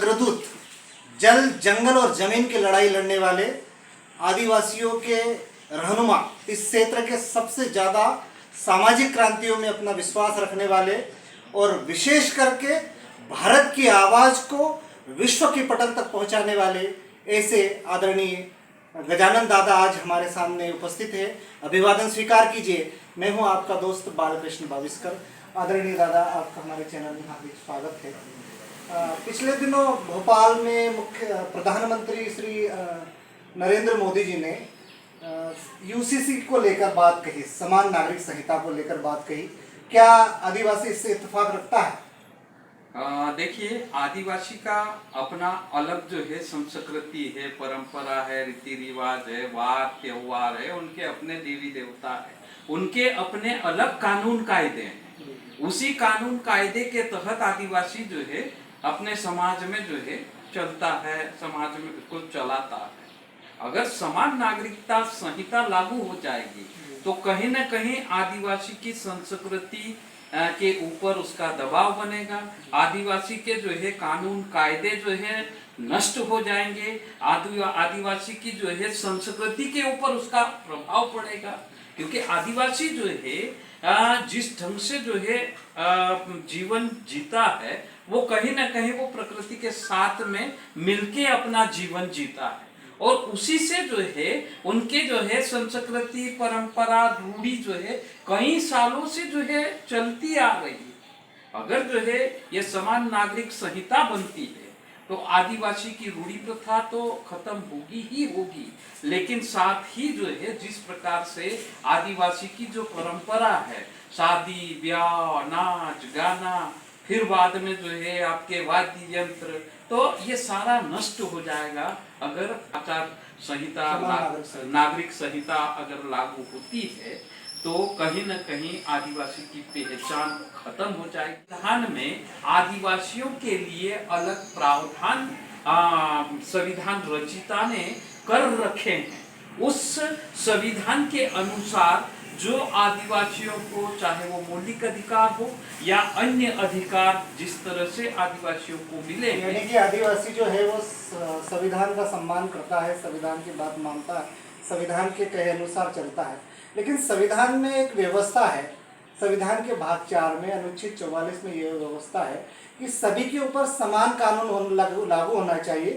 अग्रदूत, जल जंगल और जमीन की लड़ाई लड़ने वाले आदिवासियों के रहनुमा, इस क्षेत्र के सबसे ज़्यादा सामाजिक क्रांतियों में अपना विश्वास रखने वाले और विशेष करके भारत की आवाज़ को विश्व की पटल तक पहुंचाने वाले ऐसे आदरणीय गजानन दादा आज हमारे सामने उपस्थित है। अभिवादन स्वीकार कीजिए। मैं हूं आपका दोस्त बालकृष्ण बाविस्कर। आदरणीय दादा, आपका हमारे चैनल में हार्दिक स्वागत है। पिछले दिनों भोपाल में मुख्य प्रधानमंत्री श्री नरेंद्र मोदी जी ने यूसीसी को लेकर बात कही, समान नागरिक संहिता को लेकर बात कही। क्या आदिवासी इससे इत्तेफाक रखता है? देखिए, आदिवासी का अपना अलग जो है संस्कृति है, परंपरा है, रीति रिवाज है, वार त्योहार है, उनके अपने देवी देवता है, उनके अपने अलग कानून कायदे हैं। उसी कानून कायदे के तहत आदिवासी जो है अपने समाज में जो है चलता है, समाज में को चलाता है। अगर समान नागरिकता संहिता लागू हो जाएगी तो कहीं न कहीं आदिवासी की संस्कृति के ऊपर उसका दबाव बनेगा। आदिवासी के जो है कानून कायदे जो है नष्ट हो जाएंगे। आदिवासी की जो है संस्कृति के ऊपर उसका प्रभाव पड़ेगा, क्योंकि आदिवासी जो है जिस ढंग से जो है जीवन जीता है वो कहीं ना कहीं वो प्रकृति के साथ में मिलके अपना जीवन जीता है, और उसी से जो है उनके जो है संस्कृति, परंपरा, रूढ़ी जो है कई सालों से जो है चलती आ रही है। अगर जो है ये समान नागरिक संहिता बनती है तो आदिवासी की रूढ़ी प्रथा तो खत्म होगी ही होगी, लेकिन साथ ही जो है जिस प्रकार से आदिवासी की जो परंपरा है, शादी ब्याह, नाच गाना, फिर बाद में जो है आपके वाद्य यंत्र, तो ये सारा नष्ट हो जाएगा अगर आचार संहिता, नागरिक संहिता अगर लागू होती है तो कहीं न कहीं आदिवासी की पहचान खत्म हो जाएगी। संविधान में आदिवासियों के लिए अलग प्रावधान संविधान रचिता ने कर रखे हैं। उस संविधान के अनुसार जो आदिवासियों को, चाहे वो मौलिक अधिकार हो या अन्य अधिकार, जिस तरह से आदिवासियों को मिले, यानी कि आदिवासी जो है वो संविधान का सम्मान करता है, संविधान की बात मानता है, संविधान के कहे अनुसार चलता है। लेकिन संविधान में एक व्यवस्था है, संविधान के भाग 4 में अनुच्छेद 44 में यह व्यवस्था है कि सभी के ऊपर समान कानून लागू होना चाहिए,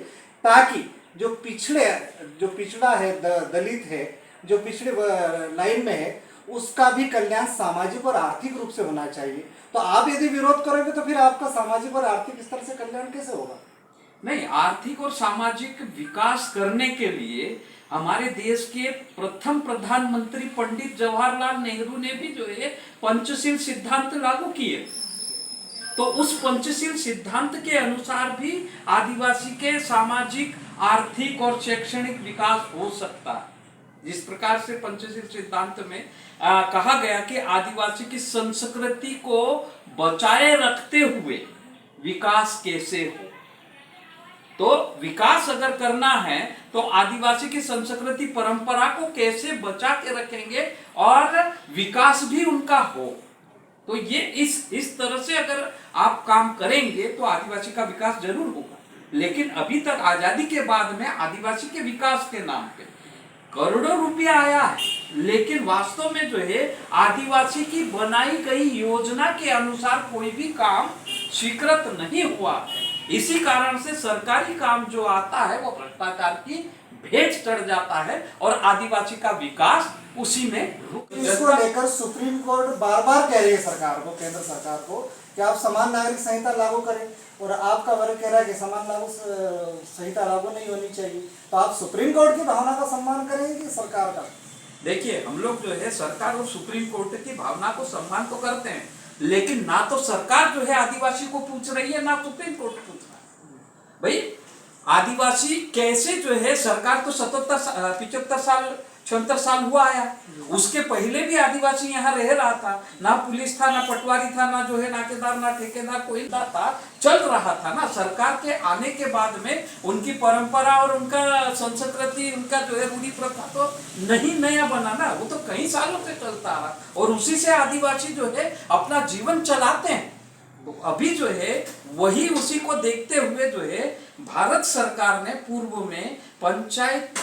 ताकि जो पिछड़ा है, दलित है, जो पिछड़े लाइन में है, उसका भी कल्याण सामाजिक और आर्थिक रूप से होना चाहिए। तो आप यदि विरोध करोगे तो फिर आपका सामाजिक और आर्थिक स्तर से कल्याण कैसे होगा? नहीं, आर्थिक और सामाजिक विकास करने के लिए हमारे देश के प्रथम प्रधानमंत्री पंडित जवाहरलाल नेहरू ने भी जो है पंचशील सिद्धांत लागू किए। तो उस पंचशील सिद्धांत के अनुसार भी आदिवासी के सामाजिक, आर्थिक और शैक्षणिक विकास हो सकता है। जिस प्रकार से पंचशील सिद्धांत में कहा गया कि आदिवासी की संस्कृति को बचाए रखते हुए विकास कैसे हो, तो विकास अगर करना है तो आदिवासी की संस्कृति, परंपरा को कैसे बचा के रखेंगे और विकास भी उनका हो। तो ये इस तरह से अगर आप काम करेंगे तो आदिवासी का विकास जरूर होगा। लेकिन अभी तक आजादी के बाद में आदिवासी के विकास के नाम पे करोड़ों रुपया आया है, लेकिन वास्तव में जो है आदिवासी की बनाई गई योजना के अनुसार कोई भी काम स्वीकृत नहीं हुआ है। इसी कारण से सरकारी काम जो आता है वो भ्रष्टाचार की भेंट चढ़ जाता है और आदिवासी का विकास उसी में रुक जाता है। इसको लेकर सुप्रीम कोर्ट बार बार कह रही है सरकार को, केंद्र सरकार को, कि आप समान नागरिक संहिता लागू करें, और आपका वर्ग कह रहा है कि समान संहिता लागू नहीं होनी चाहिए। तो आप सुप्रीम कोर्ट की भावना का सम्मान करेंगे कि सरकार का? देखिए, हम लोग जो है सरकार और सुप्रीम कोर्ट की भावना को सम्मान तो करते हैं, लेकिन ना तो सरकार जो है आदिवासी को पूछ रही है, ना सुप्रीम कोर्ट पूछ रहा है। भाई, आदिवासी कैसे जो है, सरकार तो 75 साल 76 साल हुआ आया, उसके पहले भी आदिवासी यहाँ रह रहा था। ना पुलिस था, ना पटवारी था, ना जो है नाकेदार, ना ठेकेदार कोई था, चल रहा था ना। सरकार के आने के बाद में उनकी परंपरा और उनका संस्कृति, उनका जो है रूढ़ी प्रथा तो नहीं नया बना ना, वो तो कई सालों से चलता रहा, और उसी से आदिवासी जो है अपना जीवन चलाते हैं। तो अभी जो है वही उसी को देखते हुए जो है भारत सरकार ने पूर्व में पंचायत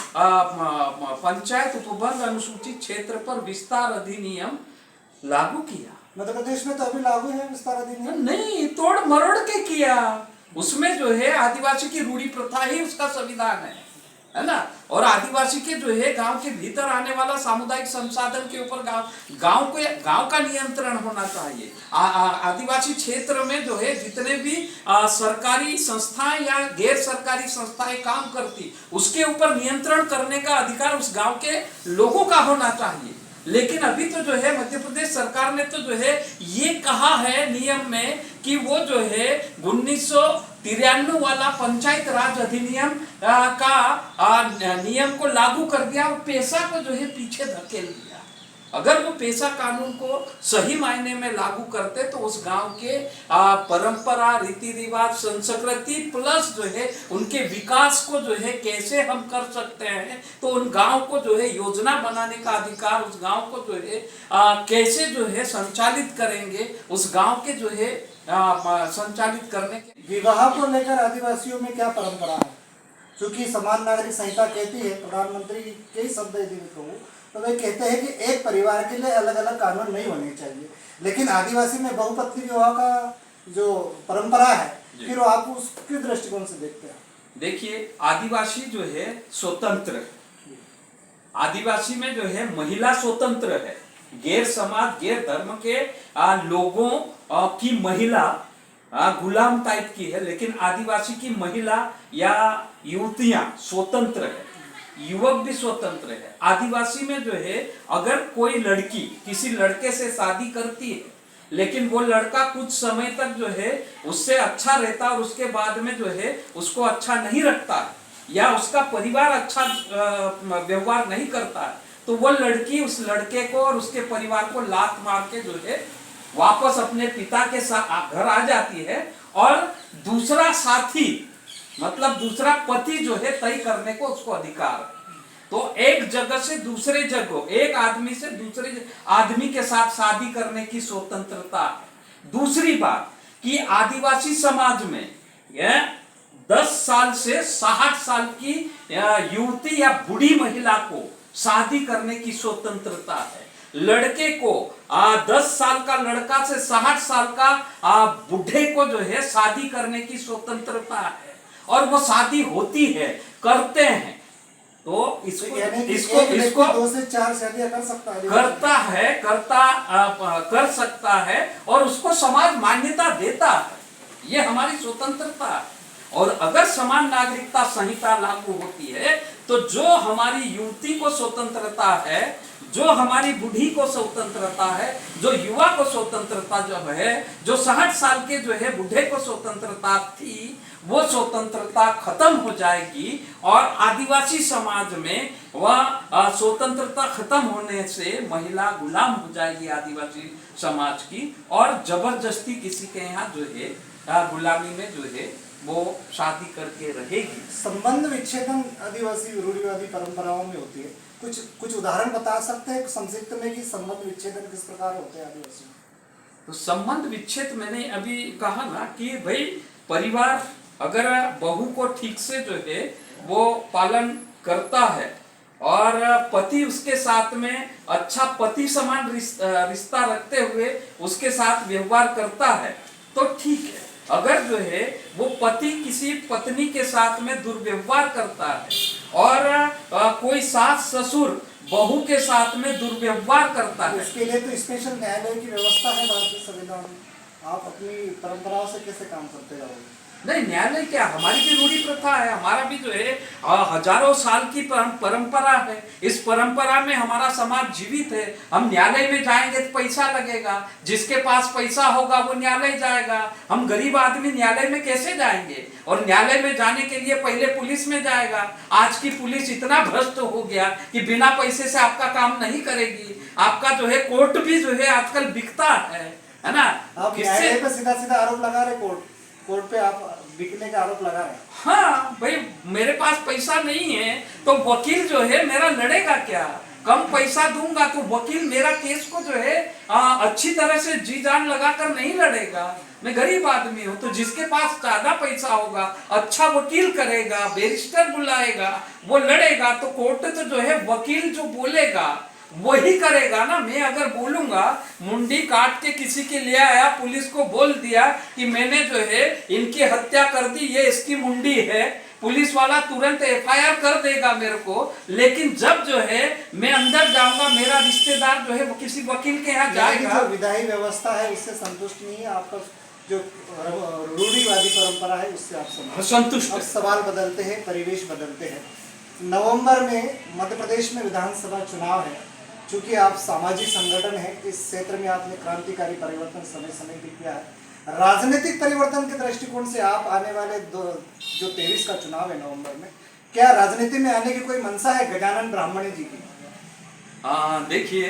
उपबंध अनुसूचित क्षेत्र पर विस्तार अधिनियम लागू किया। मध्य प्रदेश में तो अभी लागू है विस्तार अधिनियम। नहीं, तोड़ मरोड़ के किया। उसमें जो है आदिवासी की रूढ़ी प्रथा ही उसका संविधान है ना। और आदिवासी के जो है गांव के भीतर आने वाला सामुदायिक संसाधन के ऊपर गांव का नियंत्रण होना चाहिए। आदिवासी क्षेत्र में जो है जितने भी सरकारी संस्थाएं या गैर सरकारी संस्थाएं काम करती, उसके ऊपर नियंत्रण करने का अधिकार उस गांव के लोगों का होना चाहिए। लेकिन अभी तो जो है मध्य प्रदेश सरकार ने तो जो है ये कहा है नियम में कि वो जो है 1993 वाला पंचायत राज अधिनियम का नियम को लागू कर दिया और पेशा को जो है पीछे धकेल दिया। अगर वो पेशा कानून को सही मायने में लागू करते तो उस गांव के परंपरा, रीति रिवाज, संस्कृति प्लस जो है उनके विकास को जो है कैसे हम कर सकते हैं, तो उन गांव को जो है योजना बनाने का अधिकार, उस गांव को जो है कैसे जो है संचालित करेंगे, उस गांव के जो है संचालित करने के। विवाह को लेकर आदिवासियों में क्या परंपरा है? क्योंकि समान नागरिक संहिता कहती है, प्रधानमंत्री के ही शब्द यदि कहूँ तो वे कहते हैं कि एक परिवार के लिए अलग अलग कानून नहीं होने चाहिए, लेकिन आदिवासी में बहुपत्नी विवाह का जो परंपरा है, फिर आप उसके दृष्टिकोण से देखते हैं? देखिए, आदिवासी जो है स्वतंत्र है। आदिवासी में जो है महिला स्वतंत्र है। गैर समाज, गैर धर्म के लोगों की महिला गुलाम टाइप की है, लेकिन आदिवासी की महिला या युवतियां स्वतंत्र है, युवक भी स्वतंत्र है। आदिवासी में जो है अगर कोई लड़की किसी लड़के से शादी करती है, लेकिन वो लड़का कुछ समय तक जो है उससे अच्छा रहता और उसके बाद में जो है उसको अच्छा नहीं रखता है या उसका परिवार अच्छा व्यवहार नहीं करता है, तो वो लड़की उस लड़के को और उसके परिवार को लात मार के जो है वापस अपने पिता के साथ घर आ जाती है और दूसरा साथी मतलब दूसरा पति जो है तय करने को उसको अधिकार है। तो एक जगह से दूसरे जगह, एक आदमी से दूसरे आदमी के साथ शादी करने की स्वतंत्रता है। दूसरी बात कि आदिवासी समाज में 10 साल से 60 साल की युवती या बूढ़ी महिला को शादी करने की स्वतंत्रता है। लड़के को 10 साल का लड़का से 60 साल का बूढ़े को जो है शादी करने की स्वतंत्रता है और वो शादी होती है, करते हैं। तो इसको 2 से 4 शादियां कर सकता है, कर सकता है और उसको समाज मान्यता देता है। ये हमारी स्वतंत्रता है। और अगर समान नागरिकता संहिता लागू होती है तो जो हमारी युवती को स्वतंत्रता है, जो हमारी बूढ़ी को स्वतंत्रता है, जो युवा को स्वतंत्रता जब है, जो 60 साल के जो है बूढ़े को स्वतंत्रता थी, वो स्वतंत्रता खत्म हो जाएगी और आदिवासी समाज में वह स्वतंत्रता खत्म होने से महिला गुलाम हो जाएगी आदिवासी समाज की और जबरदस्ती किसी के यहाँ जो है गुलामी में जो है वो शादी करके रहेगी। संबंध विच्छेदन आदिवासी रूढ़िवादी परंपराओं में होती है, कुछ उदाहरण बता सकते हैं संक्षिप्त में कि संबंध विच्छेदन किस प्रकार होते हैं आदिवासी में? तो संबंध विच्छेद मैंने अभी कहा ना कि भाई परिवार अगर बहू को ठीक से जो है वो पालन करता है और पति उसके साथ में अच्छा पति समान रिश्ता रखते हुए उसके साथ व्यवहार करता है तो ठीक है। अगर जो है वो पति किसी पत्नी के साथ में दुर्व्यवहार करता है और कोई सास ससुर बहू के साथ में दुर्व्यवहार करता है, उसके लिए तो स्पेशल न्यायालय की व्यवस्था है भारतीय संविधान में। आप अपनी परंपराओं से कैसे काम करते रहोगे? नहीं, न्यायालय क्या, हमारी भी रूढ़ी प्रथा है, हमारा भी जो है हजारों साल की परंपरा है। इस परंपरा में हमारा समाज जीवित है। हम न्यायालय में जाएंगे तो पैसा लगेगा, जिसके पास पैसा होगा वो न्यायालय जाएगा। हम गरीब आदमी न्यायालय में कैसे जाएंगे? और न्यायालय में जाने के लिए पहले पुलिस में जाएगा। आज की पुलिस इतना भ्रष्ट हो गया कि बिना पैसे से आपका काम नहीं करेगी। आपका जो है कोर्ट भी जो है आजकल बिकता है ना। आप न्यायालय पे सीधा सीधा आरोप लगा रहे, कोर्ट पे आप बिकने का आरोप लगा रहे हैं। हाँ भाई, मेरे पास पैसा नहीं है तो वकील जो है मेरा लड़ेगा क्या? कम पैसा दूंगा तो वकील मेरा केस को जो है अच्छी तरह से जी जान लगाकर नहीं लड़ेगा। मैं गरीब आदमी हूं, तो जिसके पास ज्यादा पैसा होगा, अच्छा वकील करेगा, बैरिस्टर बुलाएगा, वो लड़ेगा, तो कोर्ट तो जो है वकील जो बोलेगा वही करेगा ना। मैं अगर बोलूंगा, मुंडी काट के किसी के ले आया, पुलिस को बोल दिया कि मैंने जो है इनकी हत्या कर दी, ये इसकी मुंडी है, पुलिस वाला तुरंत एफआईआर कर देगा मेरे को। लेकिन जब जो है मैं अंदर जाऊंगा, मेरा रिश्तेदार जो है वो किसी वकील के यहाँ जाएगा। जो विधायी व्यवस्था है उससे संतुष्ट नहीं है, आपका जो रूढ़िवादी परंपरा है उससे आप संतुष्ट। अब सवाल बदलते हैं, परिवेश बदलते हैं। नवंबर में मध्य प्रदेश में विधानसभा चुनाव है। चूंकि आप सामाजिक संगठन है, इस क्षेत्र में आपने क्रांतिकारी परिवर्तन समय समय भी किया है। राजनीतिक परिवर्तन के दृष्टिकोण से आप आने वाले जो 23 का चुनाव है नवंबर में, क्या राजनीति में आने की कोई मंशा है गजानन ब्राह्मणे जी की? देखिए,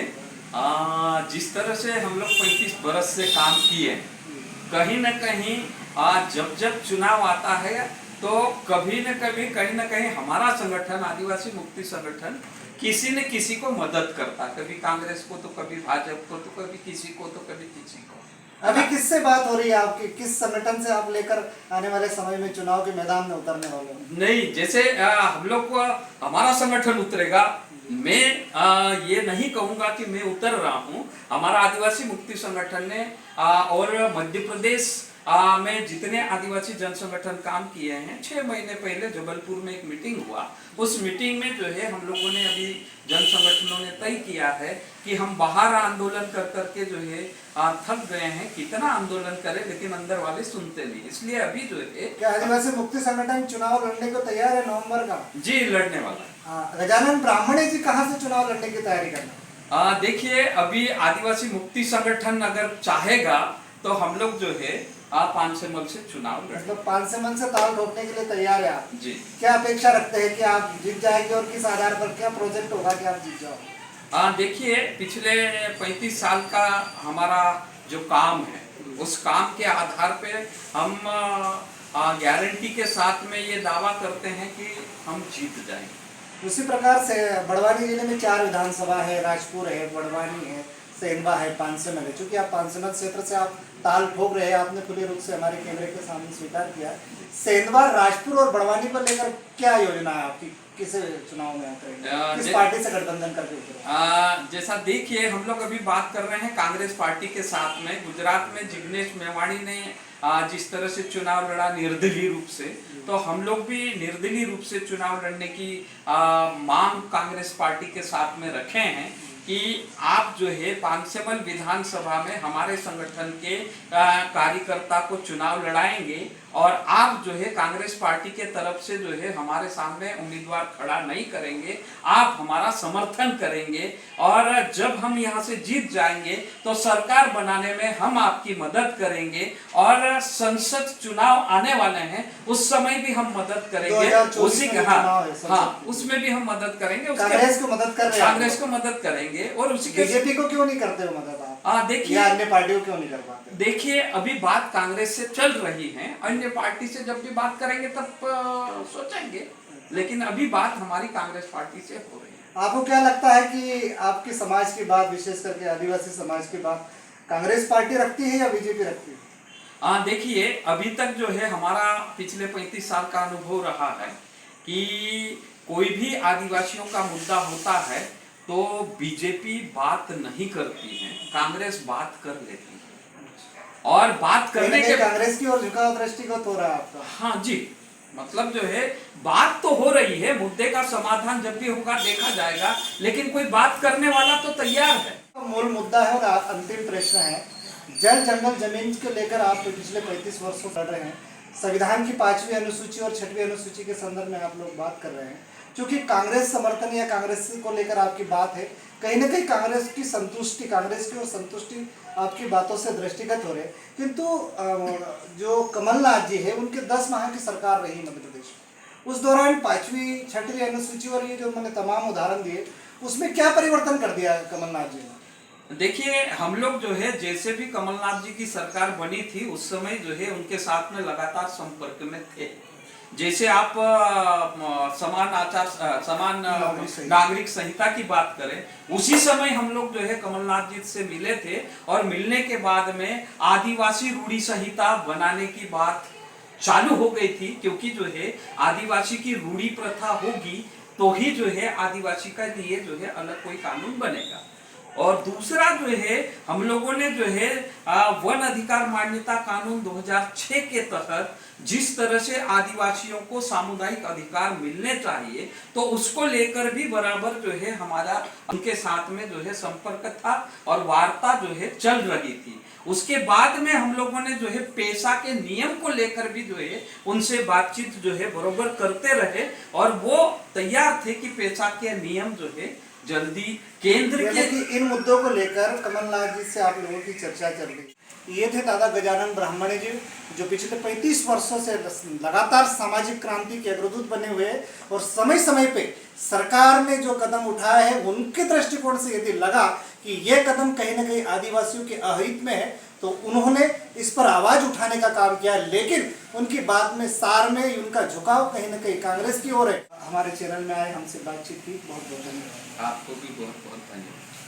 जिस तरह से हम लोग 35 बरस से काम किए, कहीं न कहीं जब जब चुनाव आता है तो कभी न कभी कहीं न कहीं हमारा संगठन, आदिवासी मुक्ति संगठन, किसी न किसी को मदद करता, कभी कांग्रेस को तो कभी भाजपा को, तो कभी किसी को तो कभी किसी को। अभी किससे बात हो रही है आपकी? किस संगठन से आप लेकर आने वाले समय में चुनाव के मैदान में उतरने वाले हैं? नहीं, जैसे हम लोग को हमारा संगठन उतरेगा, मैं ये नहीं कहूंगा कि मैं उतर रहा हूं। हमारा आदिवासी मुक्ति संगठन ने और मध्य प्रदेश में जितने आदिवासी जन संगठन काम किए हैं, 6 महीने पहले जबलपुर में एक मीटिंग हुआ। उस मीटिंग में जो है हम लोगों ने, अभी जन संगठनों ने तय किया है कि हम बाहर आंदोलन कर करके जो है थक गए हैं, कितना आंदोलन करें, लेकिन अंदर वाले सुनते नहीं। इसलिए अभी जो है, क्या आदिवासी मुक्ति संगठन चुनाव लड़ने को तैयार है नवंबर का? जी, लड़ने वाला है। गजानन ब्राह्मणे जी कहाँ से चुनाव लड़ने की तैयारी करना? देखिए, अभी आदिवासी मुक्ति संगठन अगर चाहेगा तो हम लोग जो है पानसेमल से चुनाव लड़ेंगे। मतलब पानसेमल से ताल ठोकने के लिए तैयार है आप? जी। क्या अपेक्षा रखते हैं कि आप जीत जाएंगे और किस आधार पर, क्या प्रोजेक्ट होगा कि आप जीत जाओ? देखिए, पिछले 35 साल का हमारा जो काम है, उस काम के आधार पे हम गारंटी के साथ में ये दावा करते हैं कि हम जीत जाएंगे। उसी प्रकार से बड़वानी जिले में 4 विधानसभा है, राजपुर है, बड़वानी है, सेंधवा है, पानसेमल है। चूंकि आप पानसेमल क्षेत्र से आप ताल ठोक रहे हैं, आपने खुले रूप से हमारे कैमरे के सामने स्वीकार किया। सेंधवा, राजपुर और बड़वानी पर लेकर क्या योजना है आपकी? किस चुनाव में आप रहेंगे? किस पार्टी से गठबंधन करके उतरे? जैसा देखिए, हम लोग अभी बात कर रहे हैं कांग्रेस पार्टी के साथ में। गुजरात में जिग्नेश मेवाणी ने जिस तरह से चुनाव लड़ा निर्दलीय रूप से, तो हम लोग भी निर्दलीय रूप से चुनाव लड़ने की मांग कांग्रेस पार्टी के साथ में रखे हैं कि आप जो है पानसेमल विधानसभा में हमारे संगठन के कार्यकर्ता को चुनाव लड़ाएंगे, और आप जो है कांग्रेस पार्टी के तरफ से जो है हमारे सामने उम्मीदवार खड़ा नहीं करेंगे, आप हमारा समर्थन करेंगे, और जब हम यहाँ से जीत जाएंगे तो सरकार बनाने में हम आपकी मदद करेंगे, और संसद चुनाव आने वाले हैं, उस समय भी हम मदद करेंगे। उसी के हाँ, उसमें भी हम मदद करेंगे। कांग्रेस को मदद कर रहे हैं? कांग्रेस को मदद करेंगे। और उसी के बीजेपी को क्यों नहीं करते हो मदद आप? देखिए, अन्य पार्टियों क्यों नहीं कर पाते? देखिए, अभी बात कांग्रेस से चल रही है, अन्य पार्टी से जब भी बात करेंगे तब सोचेंगे, लेकिन अभी बात हमारी कांग्रेस पार्टी से हो रही है। आपको क्या लगता है कि आपके समाज की बात, विशेष करके आदिवासी समाज की बात, कांग्रेस पार्टी रखती है या बीजेपी रखती है? देखिए, अभी तक जो है हमारा पिछले 35 साल का अनुभव रहा है कि कोई भी आदिवासियों का मुद्दा होता है तो बीजेपी बात नहीं करती है, कांग्रेस बात कर लेती है। और बात करने के कांग्रेस की ओर झुकाव दृष्टिगत हो रहा है आपका? हाँ जी, मतलब जो है बात तो हो रही है, मुद्दे का समाधान जब भी होगा देखा जाएगा, लेकिन कोई बात करने वाला तो तैयार है। मूल मुद्दा है और अंतिम प्रश्न है, जल जंगल जमीन को लेकर आप तो पिछले 35 वर्षों लड़ रहे हैं। संविधान की 5वीं अनुसूची और 6वीं अनुसूची के संदर्भ में आप लोग बात कर रहे हैं। क्योंकि कांग्रेस समर्थन या कांग्रेस को लेकर आपकी बात है, कहीं ना कहीं कांग्रेस की संतुष्टि, कांग्रेस की ओर संतुष्टि आपकी बातों से दृष्टिगत हो रहे। किंतु जो कमलनाथ जी है, उनके 10 माह की सरकार रही मध्य प्रदेश में, उस दौरान 5वीं 6वीं अनुसूची और ये जो मैंने तमाम उदाहरण दिए, उसमें क्या परिवर्तन कर दिया कमलनाथ जी ने? देखिए, हम लोग जो है जैसे भी कमलनाथ जी की सरकार बनी थी, उस समय जो है उनके साथ में लगातार संपर्क में थे। जैसे आप समान नागरिक संहिता की बात करें, उसी समय हम लोग जो है कमलनाथ जी से मिले थे और मिलने के बाद में आदिवासी रूढ़ी संहिता बनाने की बात चालू हो गई थी, क्योंकि जो है आदिवासी की रूढ़ी प्रथा होगी तो ही जो है आदिवासी का लिए जो है अलग कोई कानून बनेगा। और दूसरा जो है हम लोगों ने जो है वन अधिकार मान्यता कानून 2006 के तहत जिस तरह से आदिवासियों को सामुदायिक अधिकार मिलने चाहिए, तो उसको लेकर भी बराबर जो है हमारा उनके साथ में जो है संपर्क था और वार्ता जो है चल रही थी। उसके बाद में हम लोगों ने जो है पेशा के नियम को लेकर भी जो है उनसे बातचीत जो है बरोबर करते रहे और वो तैयार थे कि पेशा के नियम जो है जल्दी केंद्र के इन मुद्दों को लेकर कमलनाथ जी से आप लोगों की चर्चा चल रही। ये थे दादा गजानन ब्राह्मणे जी, जो पिछले 35 वर्षों से लगातार सामाजिक क्रांति के अग्रदूत बने हुए और समय समय पे सरकार ने जो कदम उठाया है उनके दृष्टिकोण से यदि लगा कि ये कदम कहीं ना कहीं आदिवासियों के अहित में है तो उन्होंने इस पर आवाज उठाने का काम किया, लेकिन उनकी बात में सार में उनका झुकाव कहीं ना कहीं कांग्रेस की ओर है। हमारे चैनल में आए, हमसे बातचीत की, बहुत बहुत धन्यवाद। आपको भी बहुत बहुत धन्यवाद।